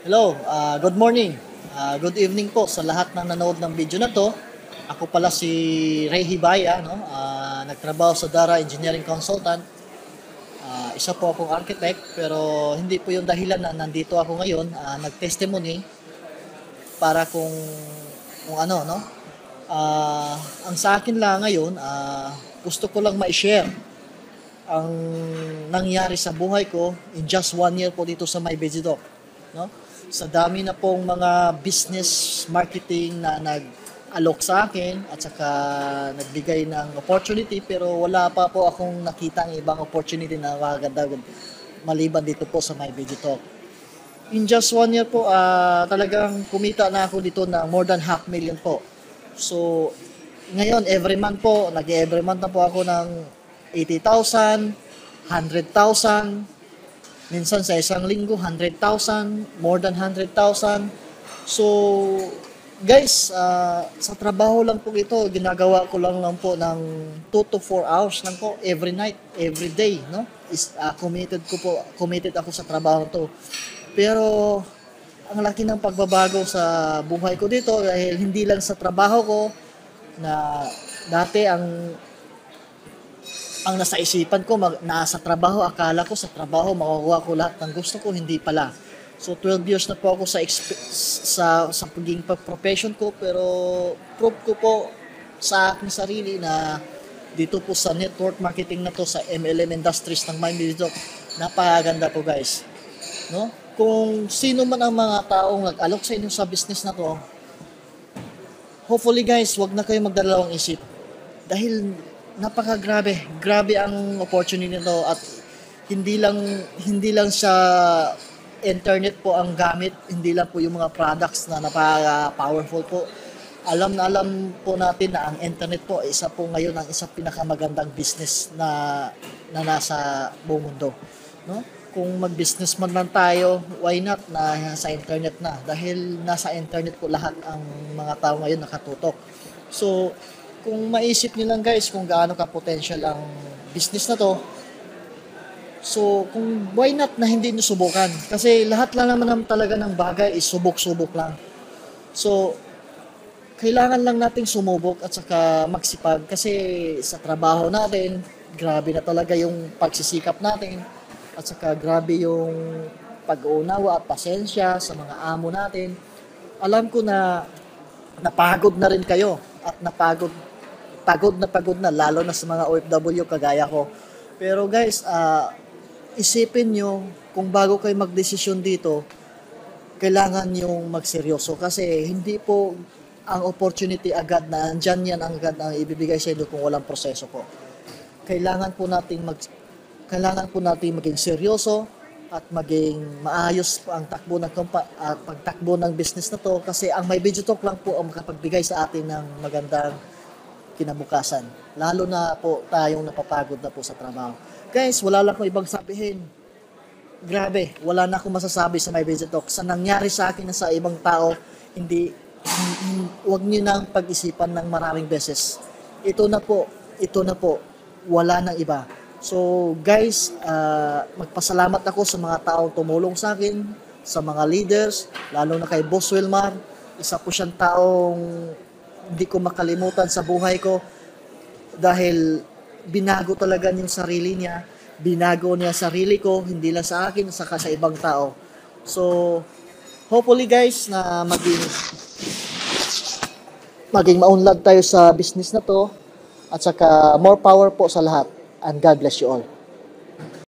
Hello, good morning. Good evening po sa lahat ng nanood ng video na to. Ako pala si Ray Hibaya, no? Nagtrabaho sa Dara Engineering Consultant. Isa po akong architect, pero hindi po yung dahilan na nandito ako ngayon. Nag-testimony para kung ano, no? Ang sa akin lang ngayon, gusto ko lang ma-share ang nangyari sa buhay ko in just 1 year po dito sa My Vegedoc, no? Sa dami na pong mga business marketing na nag-alok sa akin at saka nagbigay ng opportunity, pero wala pa po akong nakita ng ibang opportunity na maganda maliban dito po sa My Vegedoc. In just 1 year po, talagang kumita na ako dito ng more than 500,000 po. So, ngayon, every month po, every month na po ako ng 80,000, 100,000, minsan sa isang linggo, 100,000, more than 100,000. So, guys, sa trabaho lang po ito, ginagawa ko lang po ng 2 to 4 hours lang po, every night, every day, no? Committed ako sa trabaho to. Pero, ang laki ng pagbabago sa buhay ko dito dahil hindi lang sa trabaho ko na dati ang nasa isipan ko, nasa trabaho, akala ko sa trabaho makukuha ko lahat ng gusto ko, hindi pala. So 12 years na po ako sa pagiging profession ko, pero proof ko po sa aking sarili na dito po sa network marketing na to sa MLM Industries ng My Vegedoc, napakaganda po guys. No? Kung sino man ang mga taong nag-alok sa inyo sa business na to, hopefully guys, wag na kayo magdalawang isip. Dahil napakagrabe, grabe ang opportunity nito at hindi lang sa internet po ang gamit, hindi lang po yung mga products na napaka-powerful po. Alam na alam po natin na ang internet po isa po ngayon ang isang pinakamagandang business na nasa buong mundo, no? Kung mag-business man lang tayo, why not na sa internet na? Dahil nasa internet po lahat ang mga tao ngayon nakatutok. So, kung maisip niyo lang guys kung gaano ka-potential ang business na to, so kung why not na hindi niyo subukan? Kasi lahat lang naman talaga ng bagay is subok-subok lang. So, kailangan lang nating sumubok at saka magsipag kasi sa trabaho natin, grabe na talaga yung pagsisikap natin at saka grabe yung pag-uunawa at pasensya sa mga amo natin. Alam ko na napagod na rin kayo at pagod na lalo na sa mga OFW kagaya ko. Pero guys, isipin nyo kung bago kayo magdesisyon dito, kailangan yung magseryoso kasi hindi po ang opportunity agad na andyan yan ang agad na ibibigay sa inyo kung walang proseso po. Kailangan po nating maging seryoso at maging maayos ang pagtakbo ng business na to kasi ang My Vegedoc lang po ang makapagbigay sa atin ng magandang kinabukasan. Lalo na po tayong napapagod na po sa trabaho. Guys, wala lang akong ibang sabihin. Grabe, wala na akong masasabi sa My Vegedoc. Sa nangyari sa akin na sa ibang tao, huwag niyo nang pag-isipan ng maraming beses. Ito na po, wala nang iba. So guys, magpasalamat ako sa mga taong tumulong sa akin, sa mga leaders, lalo na kay Boss Wilmar. Isa po siyang taong hindi ko makalimutan sa buhay ko dahil binago talaga yung sarili niya, binago niya sarili ko, hindi lang sa akin, saka sa ibang tao. So, hopefully guys na maging maunlad tayo sa business na to at saka more power po sa lahat and God bless you all.